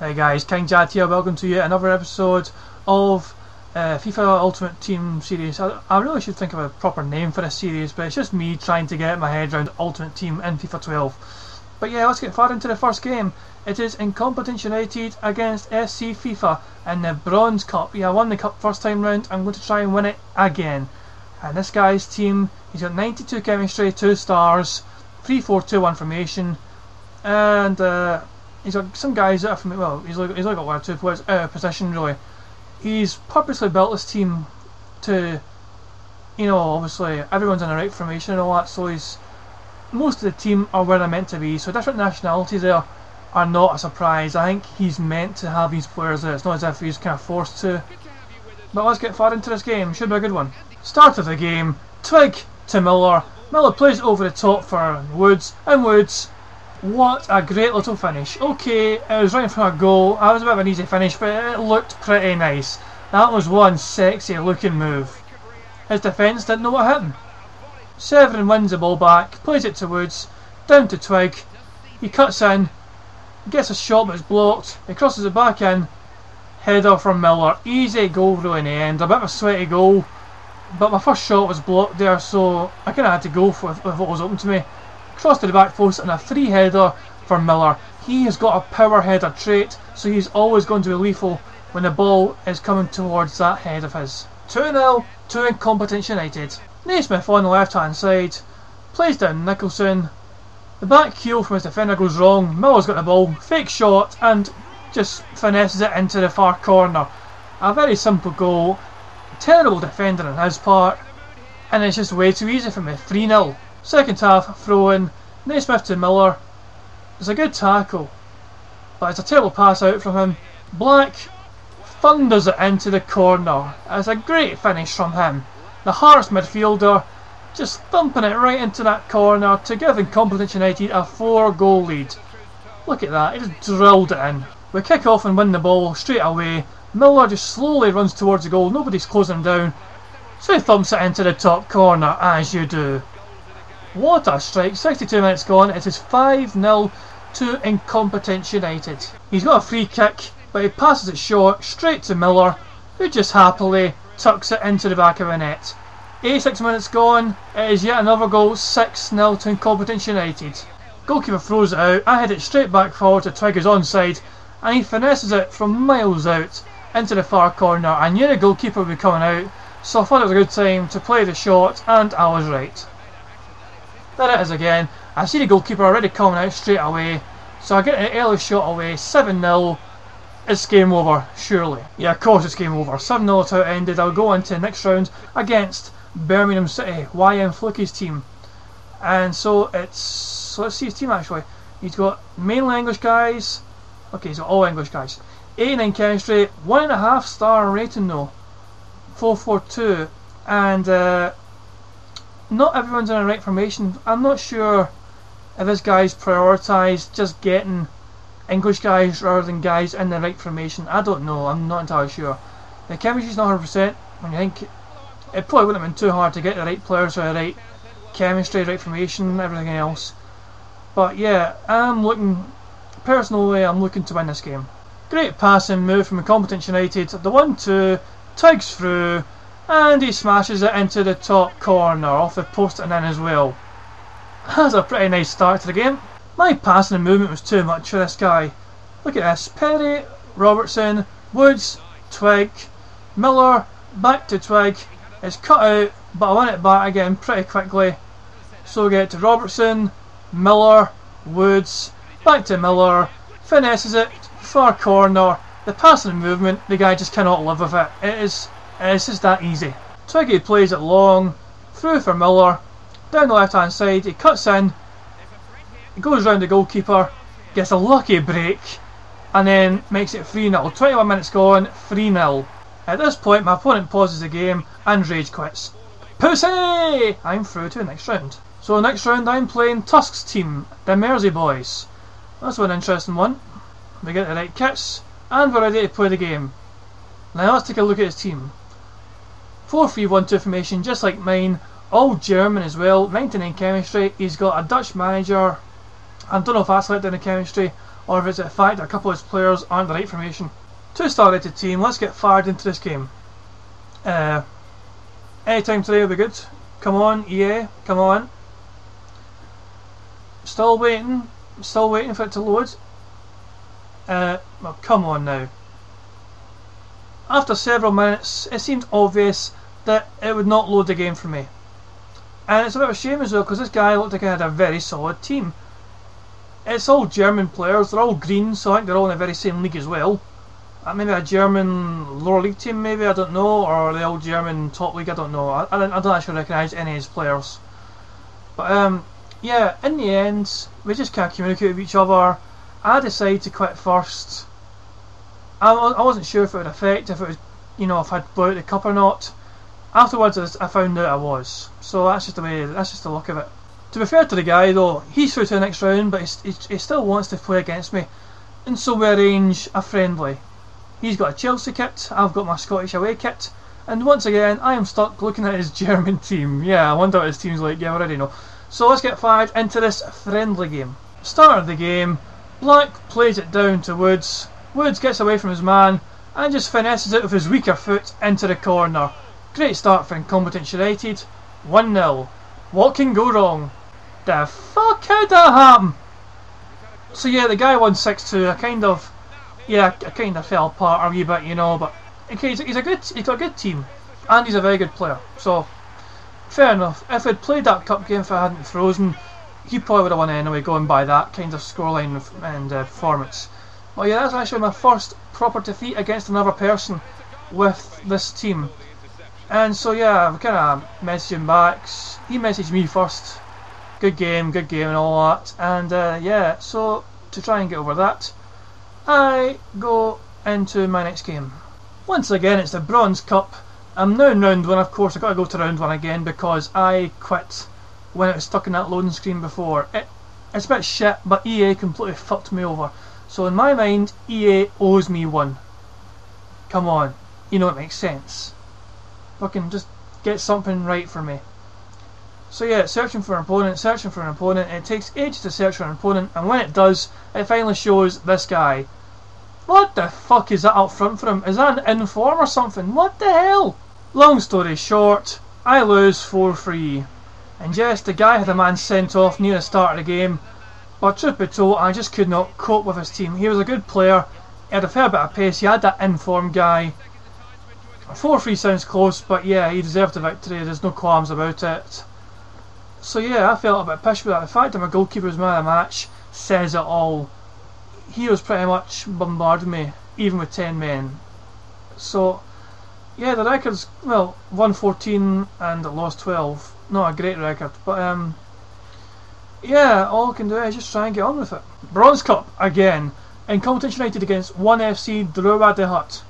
Hey guys, King Jad here, welcome to yet another episode of FIFA Ultimate Team series. I really should think of a proper name for this series, but it's just me trying to get my head around Ultimate Team in FIFA 12. But yeah, let's get far into the first game. It is Incompetence United against SC FIFA in the Bronze Cup. Yeah, I won the cup first time round, I'm going to try and win it again. And this guy's team, he's got 92 chemistry, 2 stars, 3-4-2-1 formation, and he's got some guys that are from, well, he's only got 1 or 2 players out of position really. He's purposely built this team to, you know, obviously everyone's in the right formation and all that, so most of the team are where they're meant to be, so different nationalities there are not a surprise. I think he's meant to have these players there, it's not as if he's kind of forced to. But let's get far into this game, should be a good one. Start of the game, Twig to Miller. Miller plays it over the top for Woods, and Woods, what a great little finish. Okay, it was right in front of goal. That was a bit of an easy finish, but it looked pretty nice. That was one sexy looking move. His defence didn't know what hit him. Severin wins the ball back, plays it to Woods, down to Twig. He cuts in, gets a shot but it's blocked. He crosses it back in. Header from Miller. Easy goal really in the end. A bit of a sweaty goal, but my first shot was blocked there, so I kind of had to go with what was open to me. Cross to the back post and a free header for Miller. He has got a power header trait, so he's always going to be lethal when the ball is coming towards that head of his. 2-0 to Incompetence United. Naismith on the left hand side, plays down Nicholson. The back heel from his defender goes wrong. Miller's got the ball, fake shot, and just finesses it into the far corner. A very simple goal. Terrible defending on his part, and it's just way too easy for me. 3-0. Second half, throw in, Naismith to Miller. It's a good tackle, but it's a terrible pass out from him. Black thunders it into the corner. It's a great finish from him. The Hearts midfielder just thumping it right into that corner to give Incompetence United a 4-goal lead. Look at that, he just drilled it in. We kick off and win the ball straight away. Miller just slowly runs towards the goal, nobody's closing him down, so he thumps it into the top corner, as you do. What a strike, 62 minutes gone, it is 5-0 to Incompetence United. He's got a free kick, but he passes it short, straight to Miller, who just happily tucks it into the back of the net. 86 minutes gone, it is yet another goal, 6-0 to Incompetence United. Goalkeeper throws it out, I head it straight back forward to Twig, who's onside, and he finesses it from miles out into the far corner. I knew the goalkeeper would be coming out, so I thought it was a good time to play the shot, and I was right. There it is again. I see the goalkeeper already coming out straight away, so I get an early shot away. 7-0. It's game over, surely. Yeah, of course it's game over. 7-0 is how it ended. I'll go into the next round against Birmingham City, YM Fluky's team. And so let's see his team actually. He's got mainly English guys. Okay, he's got all English guys. 89 chemistry, 1.5 star rating though. 4-4-2. And not everyone's in the right formation. I'm not sure if this guy's prioritised just getting English guys rather than guys in the right formation. I don't know, I'm not entirely sure. The chemistry's not 100%, and you think it probably wouldn't have been too hard to get the right players with the right chemistry, right formation, everything else. But yeah, personally I'm looking to win this game. Great passing move from Incompetence United. The 1-2, Twig's through, and he smashes it into the top corner off the post and in as well. That's a pretty nice start to the game. My passing and movement was too much for this guy. Look at this. Perry, Robertson, Woods, Twig, Miller, back to Twig. It's cut out, but I win it back again pretty quickly. So we get to Robertson, Miller, Woods, back to Miller, finesses it, far corner. The passing and movement, the guy just cannot live with it. It's just that easy. Twiggy plays it long, through for Miller, down the left hand side, he cuts in, he goes round the goalkeeper, gets a lucky break, and then makes it 3-0. 21 minutes gone, 3-0. At this point my opponent pauses the game and rage quits. Pussy! I'm through to the next round. So next round I'm playing Tusk's team, the Mersey boys. That's one interesting one. We get the right kits, and we're ready to play the game. Now let's take a look at his team. 4-3-1-2 formation, just like mine, all German as well, 99 chemistry. He's got a Dutch manager, I don't know if that's let down the chemistry, or if it's the fact that a couple of his players aren't the right formation. 2-star rated team, let's get fired into this game. Anytime today will be good. Come on, EA, come on. Still waiting for it to load. Well, come on now. After several minutes, it seemed obvious that it would not load the game for me. And it's a bit of a shame as well, because this guy looked like he had a very solid team. It's all German players, they're all green, so I think they're all in the very same league as well. Maybe a German lower league team, maybe, I don't know, or the old German top league, I don't know. I don't actually recognise any of his players. But yeah, in the end, we just can't communicate with each other. I decided to quit first. I wasn't sure if it would affect, if it was, you know, if I'd blow out the cup or not. Afterwards, I found out I was. So that's just the luck of it. To be fair to the guy though, he's through to the next round, but he still wants to play against me. And so we arrange a friendly. He's got a Chelsea kit, I've got my Scottish away kit. And once again, I am stuck looking at his German team. Yeah, I wonder what his team's like, yeah, I already know. So let's get fired into this friendly game. Start of the game, Black plays it down to Woods. Woods gets away from his man and just finesses it with his weaker foot into the corner. Great start for Incompetence United. 1-0. What can go wrong? The fuck, how'd that happen? So yeah, the guy won 6-2. I kind of fell apart a wee bit, you know, but okay, he's got a good team, and he's a very good player. So fair enough. If I'd played that cup game, if I hadn't frozen, he probably would have won anyway, going by that kind of scoreline and performance. Well, yeah, that's actually my first proper defeat against another person with this team. And so yeah, I kind of messaged him back. He messaged me first. Good game and all that. And yeah, so to try and get over that, I go into my next game. Once again, it's the Bronze Cup. I'm now in round 1, of course. I've got to go to round 1 again because I quit when it was stuck in that loading screen before. It's a bit shit, but EA completely fucked me over. So in my mind, EA owes me one. Come on, you know it makes sense. Fucking just get something right for me. So yeah, searching for an opponent, it takes ages to search for an opponent, and when it does, it finally shows this guy. What the fuck is that up front for him? Is that an inform or something? What the hell? Long story short, I lose 4-3. And yes, the guy had a man sent off near the start of the game, but truth be told, I just could not cope with his team. He was a good player, he had a fair bit of pace, he had that informed guy. 4-3 sounds close, but yeah, he deserved the victory, there's no qualms about it. So yeah, I felt a bit pissed with that. The fact that my goalkeeper was man of the match says it all. He was pretty much bombarding me, even with 10 men. So yeah, the record's, well, won 14 and lost 12. Not a great record, but yeah, all I can do is just try and get on with it. Bronze Cup again. Incompetence United against 1FC Droit de Hut.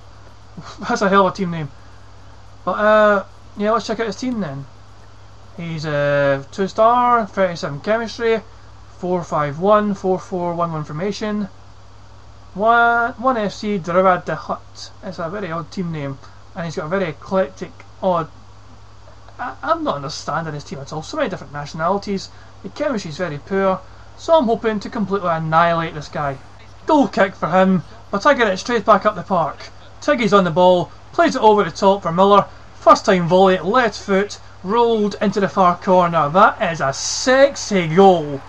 That's a hell of a team name. But yeah, let's check out his team then. He's a 2-star, 37 chemistry, 4-5-1, 4-4-1-1 formation. 1FC Droit de Hut. It's a very odd team name, and he's got a very eclectic, odd. I'm not understanding his team at all. So many different nationalities. The chemistry is very poor, so I'm hoping to completely annihilate this guy. Goal kick for him, but I get it straight back up the park. Tiggy's on the ball, plays it over the top for Miller. First time volley, left foot, rolled into the far corner. That is a sexy goal.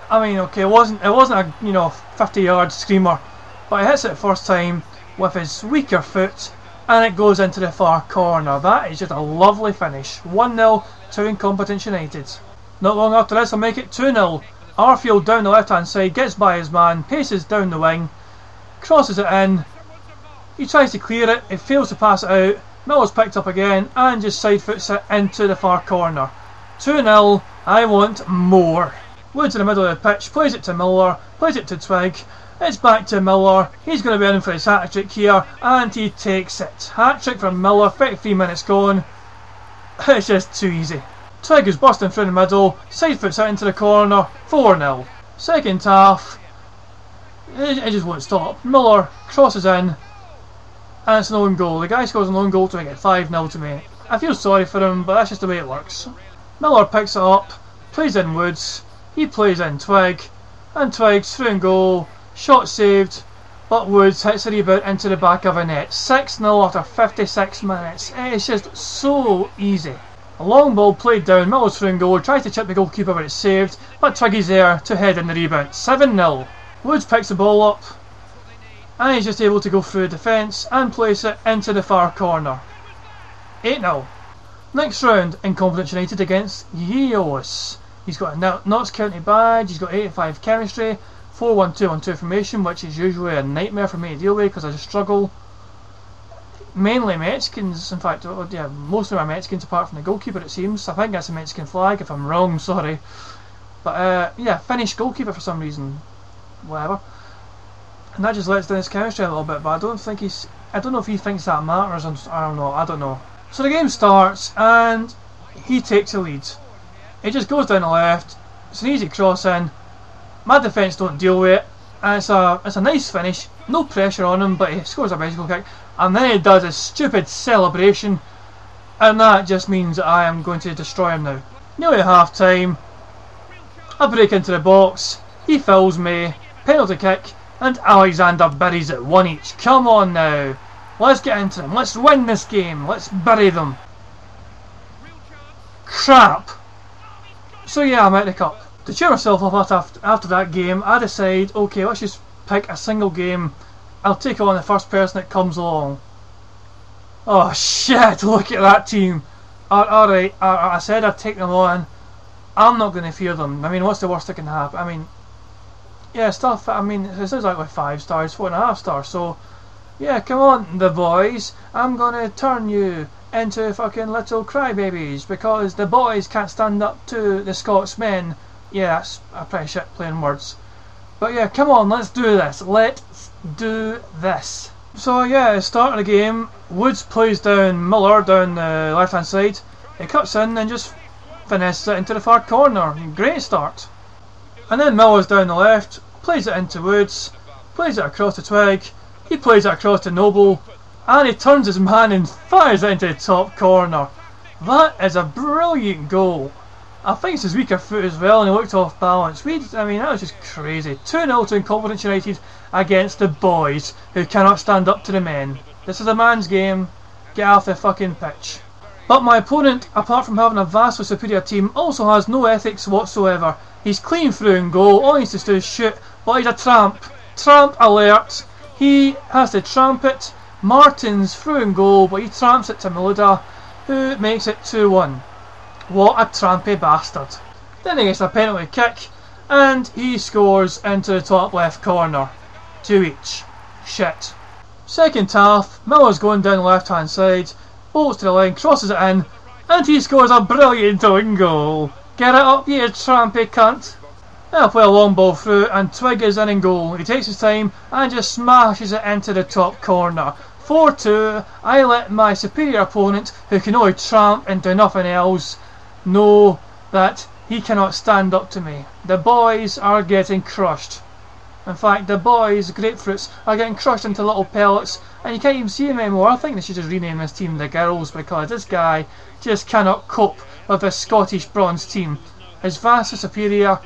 I mean, okay, it wasn't a 50-yard screamer, but he hits it first time with his weaker foot, and it goes into the far corner. That is just a lovely finish. 1-0 to Incompetence United. Not long after this, I'll make it 2-0. Arfield down the left hand side, gets by his man, paces down the wing, crosses it in. He tries to clear it, it fails to pass it out. Miller's picked up again and just side foots it into the far corner. 2-0, I want more. Woods in the middle of the pitch, plays it to Miller, plays it to Twig. It's back to Miller, he's going to be in for his hat-trick here, and he takes it. Hat-trick from Miller, 33 minutes gone. It's just too easy. Twig is busting through the middle, side foots it into the corner, 4-0. Second half, it just won't stop. Miller crosses in, and it's an own goal. The guy scores an own goal to make it 5-0 to me. I feel sorry for him, but that's just the way it works. Miller picks it up, plays in Woods, he plays in Twig, and Twig's through and goal, Shot saved, but Woods hits a rebound into the back of a net. 6-0 after 56 minutes. It's just so easy. A long ball played down, Miller's through and goal, tries to chip the goalkeeper but it's saved, but Twiggy's there to head in the rebound. 7-0. Woods picks the ball up, and he's just able to go through the defence and place it into the far corner. 8-0. Next round, Incompetence United against Yeos. He's got a Notts County badge, he's got 85 chemistry, 4-1-2-1-2 formation, which is usually a nightmare for me to deal with because I just struggle. Mainly Mexicans, in fact, yeah, most of them are Mexicans apart from the goalkeeper it seems. I think that's a Mexican flag, if I'm wrong, sorry. But yeah, Finnish goalkeeper for some reason. Whatever. And that just lets down his chemistry a little bit, but I don't know if he thinks that matters, I don't know. So the game starts and he takes the lead. It just goes down the left, it's an easy cross in, my defence don't deal with it, and it's a nice finish, no pressure on him, but he scores a bicycle kick, and then he does a stupid celebration, and that just means that I am going to destroy him now. Nearly half time, I break into the box, he fouls me, penalty kick, and Alexander buries it 1 each. Come on now, let's get into them, let's win this game, let's bury them. Crap. So yeah, I'm out the cup. To cheer myself up after that game, I decide, okay, let's just pick a single game. I'll take on the first person that comes along. Oh shit, look at that team. Alright, I said I'd take them on. I'm not going to fear them. I mean, what's the worst that can happen? I mean, yeah, stuff, I mean, it sounds like 5 stars, 4.5 stars, so yeah, come on, the boys. I'm going to turn you into fucking little crybabies because the boys can't stand up to the Scotsmen. Yeah, that's a pretty shit playing words. But yeah, come on, let's do this. Let's do this. So yeah, start of the game, Woods plays down Miller down the left hand side. He cuts in and just finesses it into the far corner. Great start. And then Miller's down the left, plays it into Woods, plays it across to Twig, he plays it across to Noble, and he turns his man and fires it into the top corner. That is a brilliant goal. I think it's his weaker foot as well, and he looked off balance. I mean, that was just crazy. 2-0 to Incompetence United against the boys who cannot stand up to the men. This is a man's game. Get off the fucking pitch. But my opponent, apart from having a vastly superior team, also has no ethics whatsoever. He's clean through and goal, all he needs to do is shoot, but he's a tramp. Tramp alert. He has to tramp it. Martin's through and goal, but he tramps it to Melida, who makes it 2-1. What a trampy bastard. Then he gets a penalty kick, and he scores into the top left corner. 2 each. Shit. Second half, Miller's going down the left hand side, bolts to the line, crosses it in, and he scores a brilliant own goal. Get it up, you trampy cunt. Then I play a long ball through, and Twig is in goal. He takes his time and just smashes it into the top corner. 4-2. I let my superior opponent, who can only tramp and do nothing else, know that he cannot stand up to me. The boys are getting crushed. In fact, the boys, grapefruits, are getting crushed into little pellets, and you can't even see them anymore. I think they should just rename this team the Girls, because this guy just cannot cope with this Scottish bronze team. His vastly superior,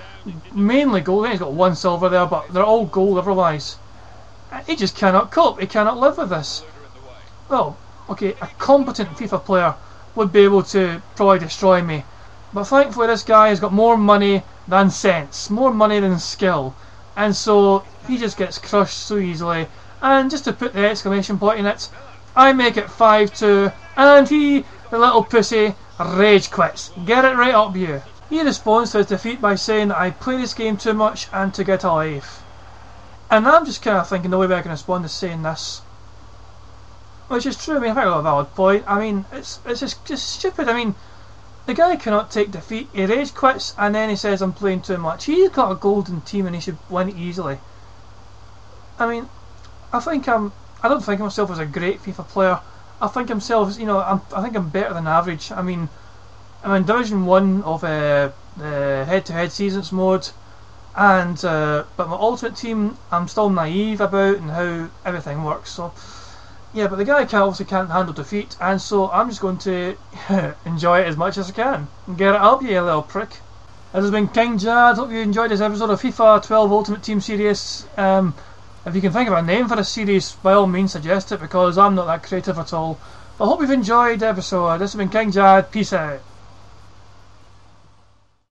mainly gold. I think he's got 1 silver there, but they're all gold otherwise. He just cannot cope. He cannot live with this. Well, okay, a competent FIFA player would be able to probably destroy me, but thankfully this guy has got more money than sense, more money than skill, and so he just gets crushed so easily. And just to put the exclamation point in it, I make it 5-2, and he, the little pussy, rage quits. Get it right up, you. He responds to his defeat by saying that I play this game too much and to get a life. And I'm just kind of thinking the way I can respond is saying this, which is true. I mean, I think I've got a valid point. I mean, it's just stupid. I mean, the guy cannot take defeat. He rage quits and then he says I'm playing too much. He's got a golden team and he should win easily. I mean, I don't think of myself as a great FIFA player. I think myself, you know, I think I'm better than average. I mean, I'm in Division 1 of the head-to-head seasons mode, and but my ultimate team, I'm still naive about and how everything works. So yeah, but the guy obviously can't handle defeat, and so I'm just going to enjoy it as much as I can. Get it up, you little prick. This has been King Jad. Hope you enjoyed this episode of FIFA 12 Ultimate Team Series. If you can think of a name for this series, by all means suggest it, because I'm not that creative at all. I hope you've enjoyed the episode. This has been King Jad. Peace out.